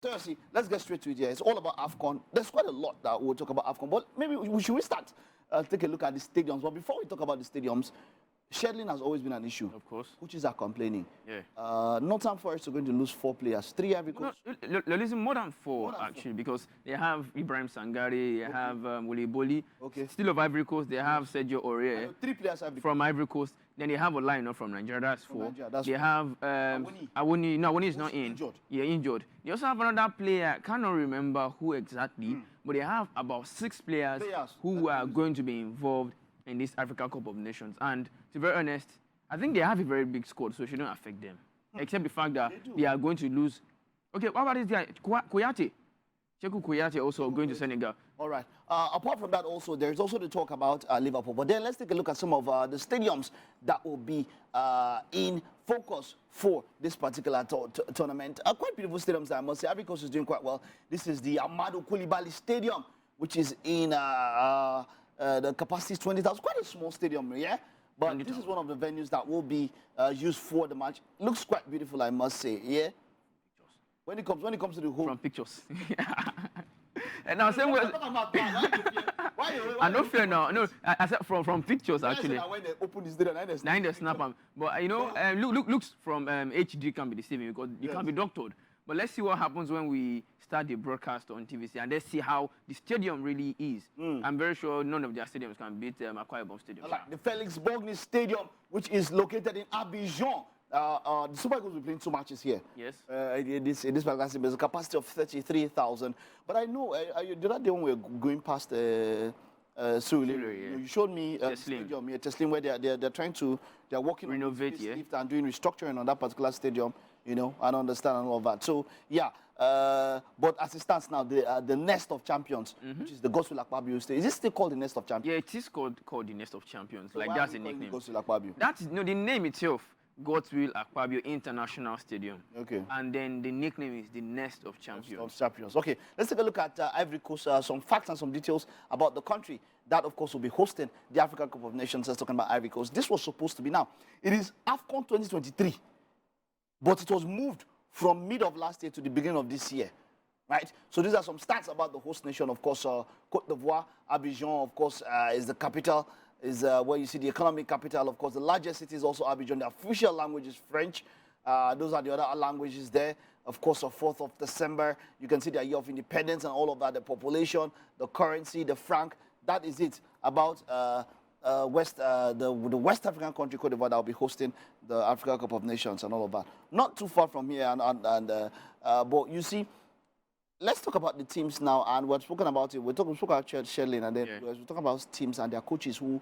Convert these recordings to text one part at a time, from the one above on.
Toyosi, let's get straight to it here. It's all about AFCON. There's quite a lot that we'll talk about AFCON, but maybe we should start, take a look at the stadiums. But before we talk about the stadiums, scheduling has always been an issue. Of course. Coaches are complaining. Yeah. Nottingham Forest are going to lose 4 players. 3 Ivory Coast. No, they're losing more than 4, actually, because they have Ibrahim Sangare, they have Wole Boli. Okay. Still of Ivory Coast, they have Sergio Aurier. 3 players from Ivory Coast. Then they have a line from Nigeria, that's 4. They have Awoni. No, Awoni is not in. Injured. Yeah, injured. They also have another player, I cannot remember who exactly, but they have about 6 players who are going to be involved in this Africa Cup of Nations. And to be very honest, I think they have a very big squad, so it shouldn't affect them. Except the fact that they are going to lose. Okay, what about this guy? Kouyaté. Cheku Kouyaté also going to Senegal. All right. Apart from that, also, there's also the talk about Liverpool. But then let's take a look at some of the stadiums that will be in focus for this particular tournament. Quite beautiful stadiums, I must say. Ivory Coast is doing quite well. This is the Amadou Koulibaly Stadium, which is in the capacity is 20,000. Quite a small stadium, yeah? But this is one of the venues that will be used for the match. Looks quite beautiful, I must say, yeah? When it comes to the whole... From pictures. And now, same way... I don't fear now. No, I said from pictures, actually. When they open this stadium, now they snap them. But, you know, looks from HD can be deceiving because you can be doctored. But let's see what happens when we start the broadcast on TVC and let's see how the stadium really is. I'm very sure none of their stadiums can beat Akwa Ibom Stadium. Like the Felix Bogny Stadium, which is located in Abidjan. The Super Eagles will be playing 2 matches here. Yes. In this particular stadium, there's a capacity of 33,000. But I know, the other day when we were going past Surulere, you showed me a stadium here, Teslim, where they're trying to, they're working renovate, and doing restructuring on that particular stadium. You know, I don't understand and all of that. So, yeah, but as it stands now, the Nest of Champions, which is the Godswill Akpabio Stadium. Is it still called the Nest of Champions? Yeah, it is called the Nest of Champions. So like, that's the nickname. Godswill Akpabio? That's, no, the name itself, Godswill Akpabio International Stadium. Okay. And then the nickname is the Nest of Champions. Nest of Champions. Okay, let's take a look at Ivory Coast, some facts and some details about the country. That, of course, will be hosting the African Cup of Nations. Let's talking about Ivory Coast. This was supposed to be now. It is AFCON 2023. But it was moved from mid of last year to the beginning of this year, right? So these are some stats about the host nation. Of course, Côte d'Ivoire, Abidjan, of course, is the capital, is where you see the economic capital. Of course, the largest city is also Abidjan. The official language is French. Those are the other languages there. Of course, the 4th of December, you can see the year of independence and all of that, the population, the currency, the franc. That is it about the West African country, Côte d'Ivoire, that will be hosting the Africa Cup of Nations and all of that. Not too far from here, but you see, let's talk about the teams now, and we're spoken about it. We spoke about scheduling, and then we're talking about teams and their coaches who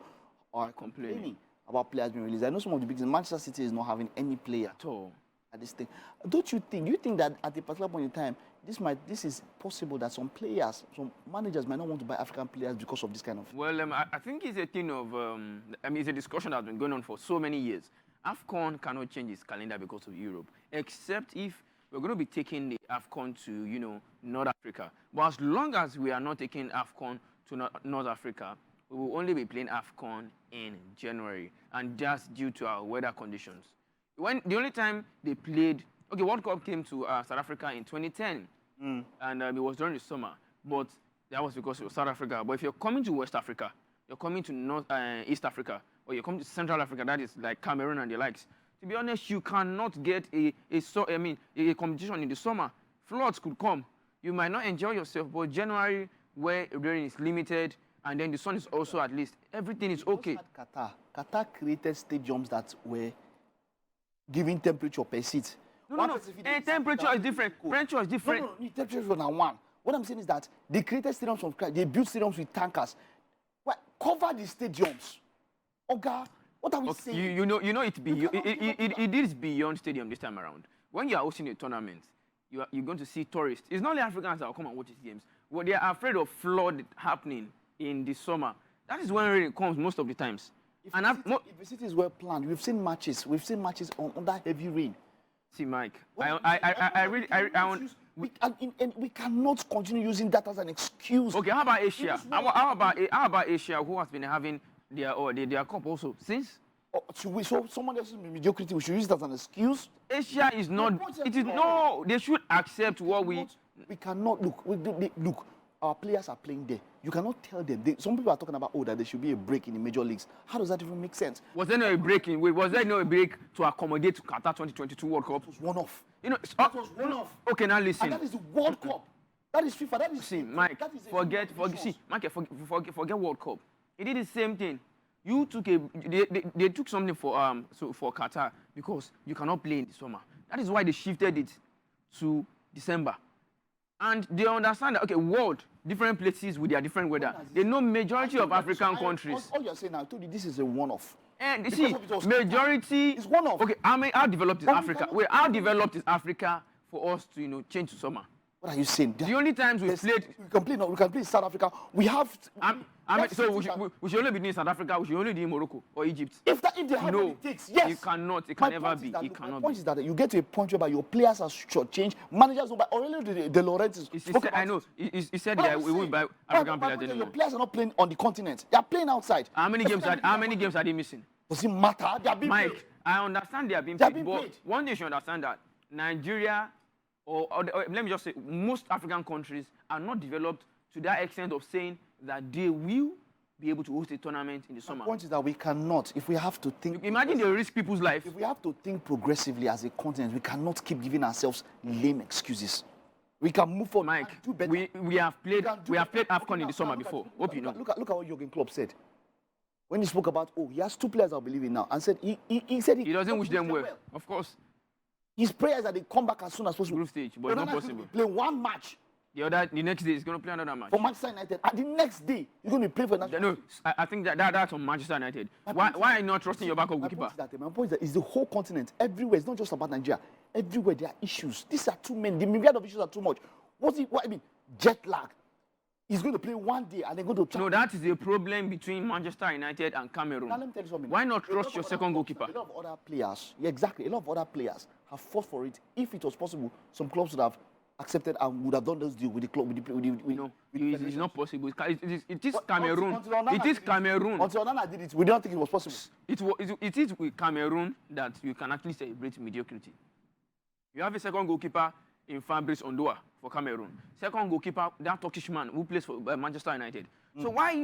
are complaining about players being released. I know some of the big teams, Manchester City is not having any player at all at this thing. Do you think that at a particular point in time, this is possible that some players, some managers might not want to buy African players because of this kind of... Well, I think it's a thing of, I mean, it's a discussion that's been going on for so many years. AFCON cannot change its calendar because of Europe, except if we're going to be taking the AFCON to, you know, North Africa. But as long as we are not taking AFCON to North Africa, we will only be playing AFCON in January, and that's due to our weather conditions. The only time they played, okay, World Cup came to South Africa in 2010. And it was during the summer, but that was because it was South Africa. But if you're coming to West Africa, you're coming to East Africa, or you're coming to Central Africa, that is like Cameroon and the likes, to be honest, you cannot get a competition in the summer. Floods could come. You might not enjoy yourself, but January, where rain is limited, and then the sun is also at least, everything is okay. Qatar created stadiums that were giving temperature per seat. No. Temperature is different. Temperature is different. No, temperature is one. What I'm saying is that they created stadiums from scratch. They built stadiums with tankers. Well, cover the stadiums. Okay, what are we saying? You know, it is beyond stadium this time around. When you are hosting a tournament, you're going to see tourists. It's not only Africans that will come and watch these games. Well, they are afraid of flood happening in the summer. That is when rain comes most of the times. If the city is well planned, we've seen matches under heavy rain. See, Mike, we cannot continue using that as an excuse. Okay, how about Asia? How about Asia, who has been having their cup also since? So someone else's mediocrity, we should use that as an excuse? Asia is not. It is no. They should accept what we. We cannot look. Look, our players are playing there. You cannot tell them. Some people are talking about that there should be a break in the major leagues. How does that even make sense? Was there no break was there no break to accommodate to Qatar 2022 World Cup? It was one off. You know, That was one off. Okay, now listen. And that is the World Cup. That is FIFA. That is See, Mike, that is forget World Cup. He did the same thing. You took they took something for Qatar because you cannot play in the summer. That is why they shifted it to December. And they understand that, okay, world, different places with their different weather. They know majority of African countries. All you're saying now, I told you this is a one-off. And you see, majority is one-off. Okay, how developed is Africa? Wait, how developed is Africa for us to change to summer? What are you saying? The only times we played, we can play South Africa. We have. So we should only be doing South Africa. We should only do Morocco or Egypt. If they have what it takes, yes. It cannot. It can never be. It cannot. My point is that you get to a point where your players are short-changed. Managers will buy. Already the Laurentiis. I know. He said that we will buy African players anymore. Your players are not playing on the continent. They are playing outside. How many games are they missing? Does it matter? They are being Mike, played. I understand they are being played. But one day you should understand that Nigeria, or let me just say, most African countries are not developed to that extent of saying that they will be able to host a tournament in the summer. The point is that we cannot, if we have to think... Imagine they risk people's life. If we have to think progressively as a continent, we cannot keep giving ourselves lame excuses. We can move forward. Mike, we have played AFCON in the summer before. Hope you know. Look at what Jurgen Klopp said. When he spoke about, he has 2 players I believe in now, and said he said he doesn't wish them well. Of course. His prayer is that they come back as soon as possible. Group stage, but it's not possible. Play one match. The next day he's going to play another match. For Manchester United. And the next day, he's going to play for another. No, I think that's on Manchester United. Why are you not trusting your backup goalkeeper? My point is that it's the whole continent. Everywhere. It's not just about Nigeria. Everywhere there are issues. These are too many. The myriad of issues are too much. What I mean? Jet lag. He's going to play one day and then go to... No, that is a problem between Manchester United and Cameroon. Now, let me tell you something. Why not trust your second goalkeeper? A lot of other players, exactly. A lot of other players have fought for it. If it was possible, some clubs would have accepted and would have done those deals with the club. It's not possible. It is Cameroon. It is Cameroon. Until Onana did it, we don't think it was possible. It is with Cameroon that you can actually celebrate mediocrity. You have a second goalkeeper in Fabrice Ondoa for Cameroon. Second goalkeeper, that Turkish man who plays for Manchester United. So why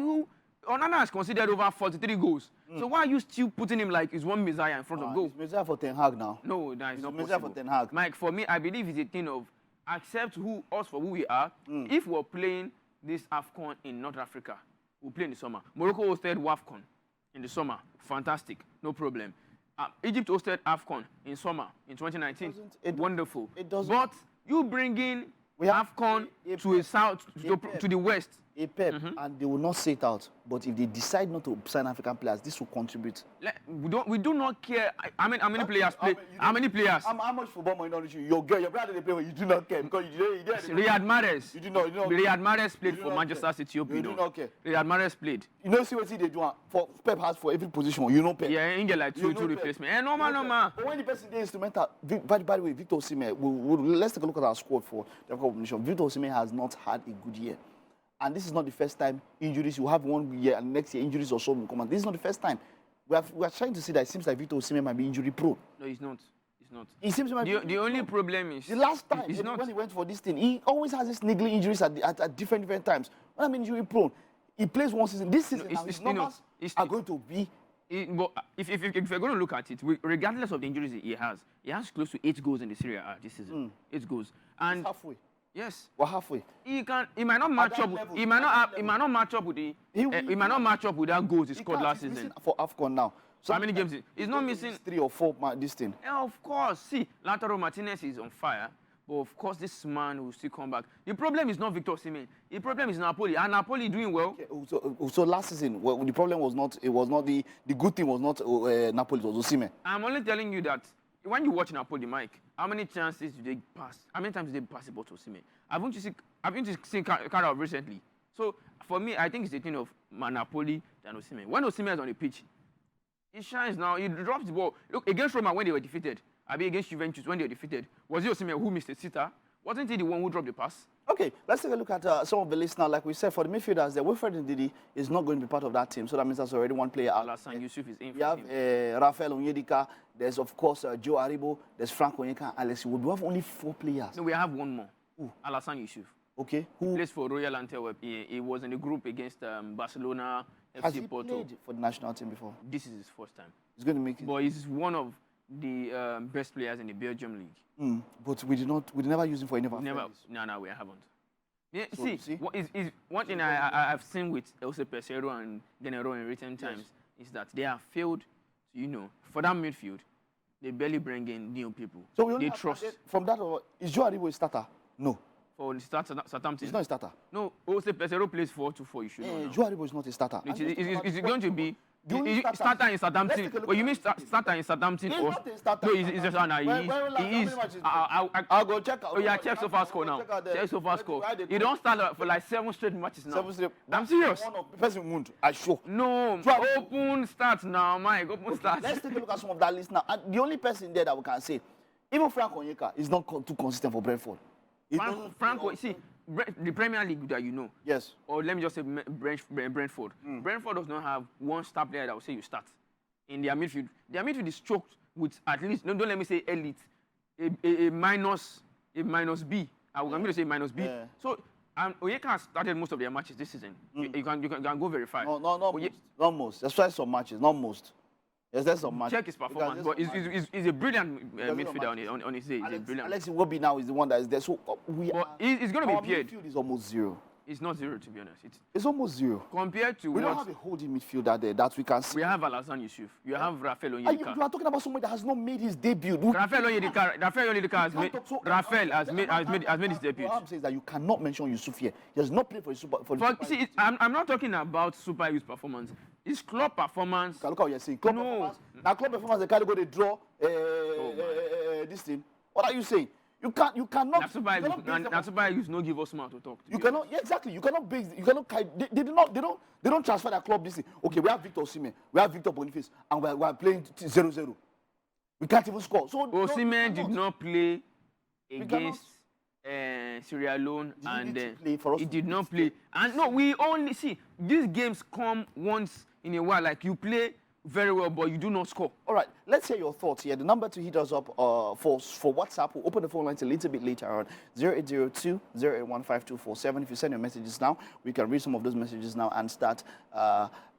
Onana has considered over 43 goals. So why are you still putting him like he's one Messiah in front of goal? He's Messiah for Ten Hag now. No, that is not Messiah possible. for Ten Hag. Mike, for me, I believe it's a thing of accept us for who we are. If we're playing this AFCON in North Africa, we'll play in the summer. Morocco hosted AFCON in the summer. Fantastic. No problem. Egypt hosted AFCON in summer in 2019. Wonderful. It doesn't. But you bring in AFCON to the west. And they will not say it out. But if they decide not to sign African players, this will contribute. We do not care. How many players play? How many players? How much football money don't you? Your brother they play when you do not care because you Riyad Mahrez. You do not. Riyad Mahrez played for Manchester City. You do not care. Riyad Mahrez played. You know, see what they do for Pep has for every position. You know Pep. Yeah, he get like two replacements. Normal. But when the person is instrumental, by the way, Victor Osimhen. Let's take a look at our squad for the Cup of Nations. Victor Osimhen has not had a good year. And this is not the first time injuries. You have 1 year and next year injuries or so will come. And this is not the first time. We are trying to see that it seems like Victor Osimhen might be injury prone. No, he's not. He's not. It seems the only problem is the last time when he went for this thing, he always has these niggling injuries at different times. When I mean injury prone, he plays one season. This season his numbers are going to be. But if you're going to look at it, regardless of the injuries he has close to 8 goals in the Serie A this season. 8 goals. And it's halfway. Yes, we're halfway. He might not match up. He might not match up with that goals he scored last season. For AFCON now. So how many games? He's not missing 3 or 4 this thing. Yeah, of course. See, Lautaro Martinez is on fire, but of course this man will still come back. The problem is not Victor Osimhen. The problem is Napoli. And Napoli doing well. Okay, so last season, the problem was not. It was not the good thing was not Napoli. It was Osimhen. I'm only telling you that. When you watch Napoli, Mike, how many chances do they pass? How many times do they pass the ball to Osimhen? I've been to see Carol recently. So for me, I think it's a thing of Napoli than Osimhen. When Osimhen is on the pitch, he shines now. He drops the ball. Look, against Roma when they were defeated, against Juventus when they were defeated, was it Osimhen who missed the sitter? Wasn't he the one who dropped the pass? Okay, let's take a look at some of the lists now. Like we said, for the midfielders, Wilfred Ndidi is not going to be part of that team. So that means that's already one player out. Alassane Yusuf is in. We have Rafael Onyedika. There's, of course, Joe Aribo. There's Frank Onyeka. Alex Iwobi. We have only 4 players. No, we have one more. Alassane Yusuf. Okay. Who Plays for Royal Antwerp. He was in the group against Barcelona, has FC he Porto. played for the national team before? This is his first time. He's going to make it. But he's one of the best players in the Belgium league. But we never use him for any of our Never. friends. No, we haven't. Yeah, So, see, what is one thing I've seen with Jose Peseiro and Genero in recent times is that they have failed to, for that midfield, they barely bring in new people. So we only they have trust. from that. Is Joe Aribo a starter? No. For Southampton. He's not a starter. No, Jose Peseiro plays 4-2-4. You should know. Joe Aribo is not a starter. It's going to be The only starter in Southampton. Let's take a look Well, you at mean this. starter in Southampton? He's or not a starter. no, he's just an. He is. I'll go check out. Oh yeah, check so far score now. Check so far score. You don't start for like 7 straight matches now. 7 straight. I'm serious. One of the person wound. I sure. No, open start now, Mike. Open start. Let's take a look at some of that list now. And the only person there that we can say, even Frank Onyeka is not too consistent for Brentford. Franco, see, the Premier League that you know. Yes. Or let me just say Brentford. Brentford does not have one star player that will say you start in their midfield. Their midfield is choked with at least, don't let me say elite, a minus B. I'm going to say minus B. Yeah. So Onyeka has started most of their matches this season. You can go verify. No, not most. That's why some matches, not most. Yes, there's some matches. Check his performance, but he's a brilliant midfielder on his day. He's a brilliant. Alexi Wobi now is the one that is there. So he's going to be our paired. midfield is almost zero. It's not zero, to be honest. It's almost zero. Compared to We don't have a holding midfielder there that we can see. we have Alassane Yusuf. You have Rafael You Onyedika. are talking about somebody that has not made his debut. Rafael Onyedika has made his debut. What I'm saying is that you cannot mention Yusuf here. He has not played for I'm not talking about Super Eagles performance. It's club performance. Look how you're saying. Club performance. Now club performance, they can't go to draw this thing. What are you saying? You cannot. Super Eagles no give us mouth to talk to. You cannot. Yeah, exactly. You cannot base. You cannot. They don't transfer their club this thing. Okay, we have Victor Osimhen, we have Victor Boniface, and we are playing 0-0. We can't even score. So Osimhen did not play against Sierra Leone, and he did not play. And no, we only see these games come once in a while. Like you play very well, but you do not score. All right, let's hear your thoughts here. The number to hit us up for WhatsApp, we'll open the phone lines a little bit later on, 0802-0815247. If you send your messages now, we can read some of those messages now and start,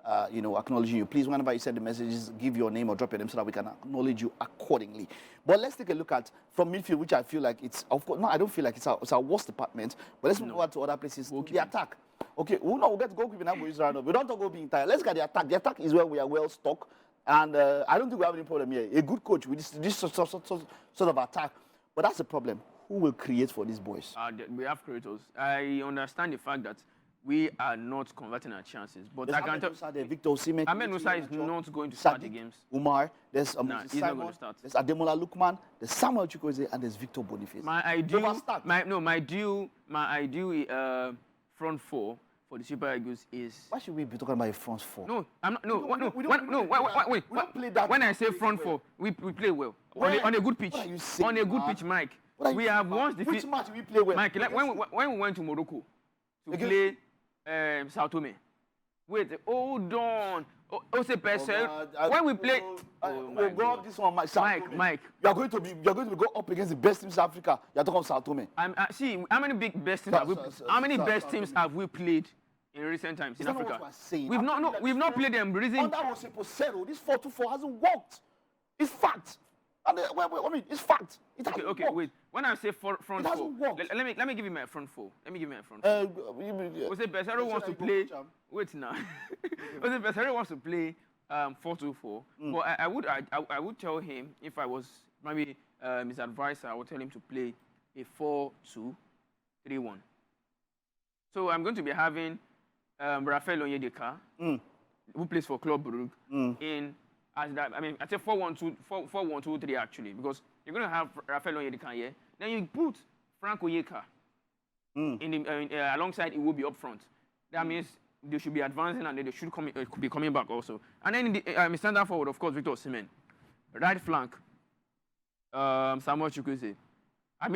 acknowledging you. Please, whenever you send the messages, give your name or drop your name so that we can acknowledge you accordingly. But let's take a look at from midfield, which I feel like it's, of course, no, I don't feel like it's our worst department, but let's move on to other places. The attack. Okay, we'll get goalkeeping now. We don't talk about being tired. Let's get the attack. The attack is where we are well stocked, and I don't think we have any problem here. A good coach with this sort of attack, but that's the problem. Who will create for these boys? We have creators. I understand the fact that we are not converting our chances, but I can tell Victor Osimhen. Ahmed Musa is not going to start the games. Umar, there's he's not going to start. There's Ademola Lookman, there's Samuel Chukwueze, and there's Victor Boniface. My ideal front four for the Super Eagles is. Why should we be talking about a front four? No, I'm not. Wait. Play that. When I say front four, we play well on a good pitch. On a good pitch, Mike. We have once defeated. Which match we play well? Mike, when we went to Morocco to play Sao Tome. Wait, hold on. Jose Peseiro. When we play, we'll go up this one, Mike. You're going to go up against the best teams in Africa. You're talking about Sao Tome. See, how many best teams have we played in recent times in Africa? We've not played them. Under Jose Peseiro, this 4-2-4 hasn't worked. It's fact. It's fact. Okay, wait. When I say front four, let me give you my front four. Jose Peseiro wants to play. Wait now. Jose Peseiro wants to play 4-2-4. But I would tell him, if I was maybe his advisor, I would tell him to play a 4-2-3-1. So I'm going to be having Rafael Onyedika, who plays for Club Brugge, in. I say 4-1-2-3 actually, because you're going to have Rafael Onyedika here. Then you put Frank Onyeka alongside Iwobi up front. That means they should be advancing and they should be coming back also. And then in the standard forward, of course, Victor Osimhen. Right flank, Samuel Chukwueze.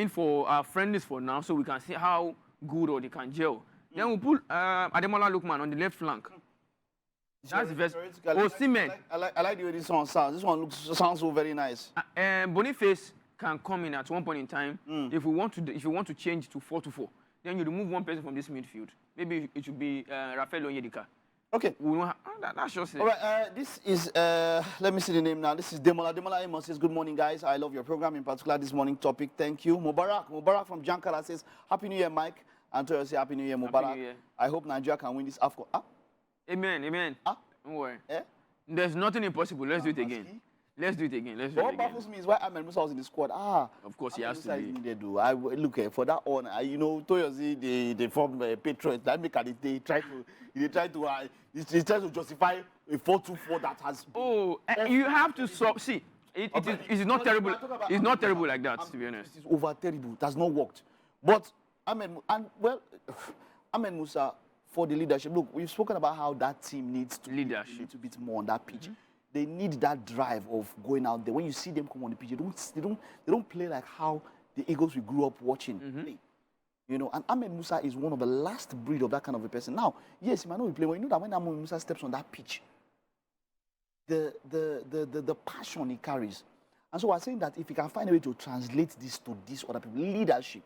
For our friendlies for now, so we can see how good or they can gel. Then we'll put Ademola Lookman on the left flank. That's the best. Osimhen. I like the way this one sounds. This one sounds so very nice. Boniface can come in at one point in time. If you want to change to 4-4, then you remove one person from this midfield. Maybe it should be Rafael Onyedika. Okay. We don't that's just it. All right, this is, let me see the name now. This is Demola. Demola Amos says, good morning, guys. I love your program, in particular this morning topic. Thank you. Mubarak from Jankara says, Happy New Year, Mike. And Toyosi, Happy New Year, Mubarak. Happy New Year. I hope Nigeria can win this AFCON. Ah? Amen, amen. Ah? Don't worry. Eh? There's nothing impossible. Let's do it again. Let's do it again. Let's do it What again. baffles me is why Ahmed Musa was in the squad. Of course, he has to be. Needed, though. Look, for that on, you know, Toyosi, they formed Patriots. That make they try to justify a 4-2-4 that has. Oh, you have to see. It's not terrible. It's not terrible like that, to be honest. It's over terrible. It has not worked. But Ahmed Musa for the leadership. Look, we've spoken about how that team needs to be a little bit more on that pitch. They need that drive of going out there. When you see them come on the pitch, they don't play like how the Eagles we grew up watching play. You know, and Ahmed Musa is one of the last breed of that kind of a person. Now, yes, he might not be playing, but you know that when Ahmed Musa steps on that pitch, the passion he carries. And so I'm saying that if he can find a way to translate this to these other people, leadership.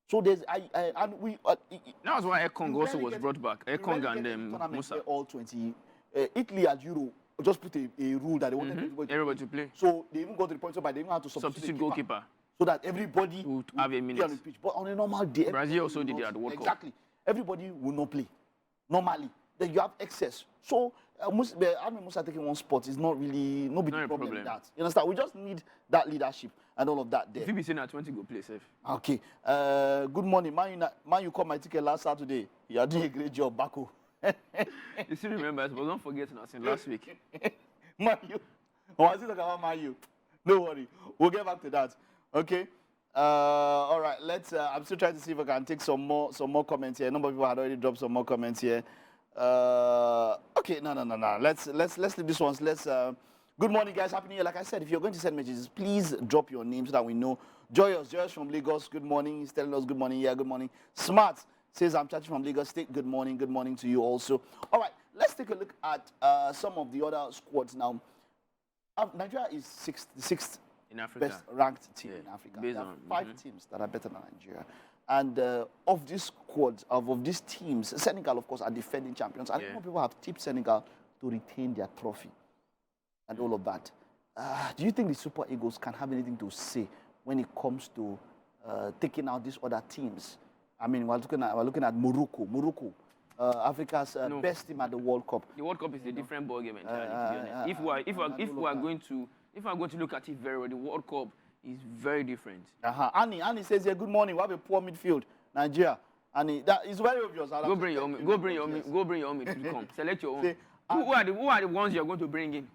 So there's and we. That's why AFCON also was brought back. AFCON and Musa. All 20. Italy at Euro just put a rule that they wanted everybody to play. So they even got to the point where they even had to substitute goalkeeper. So that everybody would have a minute on the pitch. But on a normal day, Brazil also did it at the World Cup. Exactly. Everybody will not play. Normally. Then you have excess. So Ahmed Musa taking one spot is not really no big problem with that. You understand? We just need that leadership and all of that there. If you be saying at 20 go play safe. Okay. Good morning. Man, you caught my ticket last Saturday. You are doing a great job, Bako. You still remember, but don't forget nothing last week. Man, you. Oh, I still talk about Man, you. Don't worry. We'll get back to that. Okay. All right. Let's. I'm still trying to see if I can take some more comments here. A number of people had already dropped some more comments here. Okay. No. Let's leave this one. Good morning, guys. Happy New Year. Like I said, if you're going to send messages, please drop your name so that we know. Joyous from Lagos. Good morning. He's telling us good morning. Yeah, good morning. Smart says I'm chatting from Lagos State. Good morning. Good morning to you also. All right. Let's take a look at some of the other squads now. Nigeria is sixth in Africa. Best ranked team in Africa. There are 5 teams that are better than Nigeria. And of these squads, of these teams, Senegal, of course, are defending champions. And more people have tipped Senegal to retain their trophy and all of that. Do you think the Super Eagles can have anything to say when it comes to taking out these other teams? I mean, we're looking at Morocco. Morocco, Africa's best team at the World Cup. The World Cup is a different ballgame entirely, to be honest. If we are going to look at it very well, the World Cup is very different. Annie says here, good morning. We have a poor midfield, Nigeria. Annie, that is very obvious. Go bring your own midfield. Come. Select your own. Who are the ones you're going to bring in?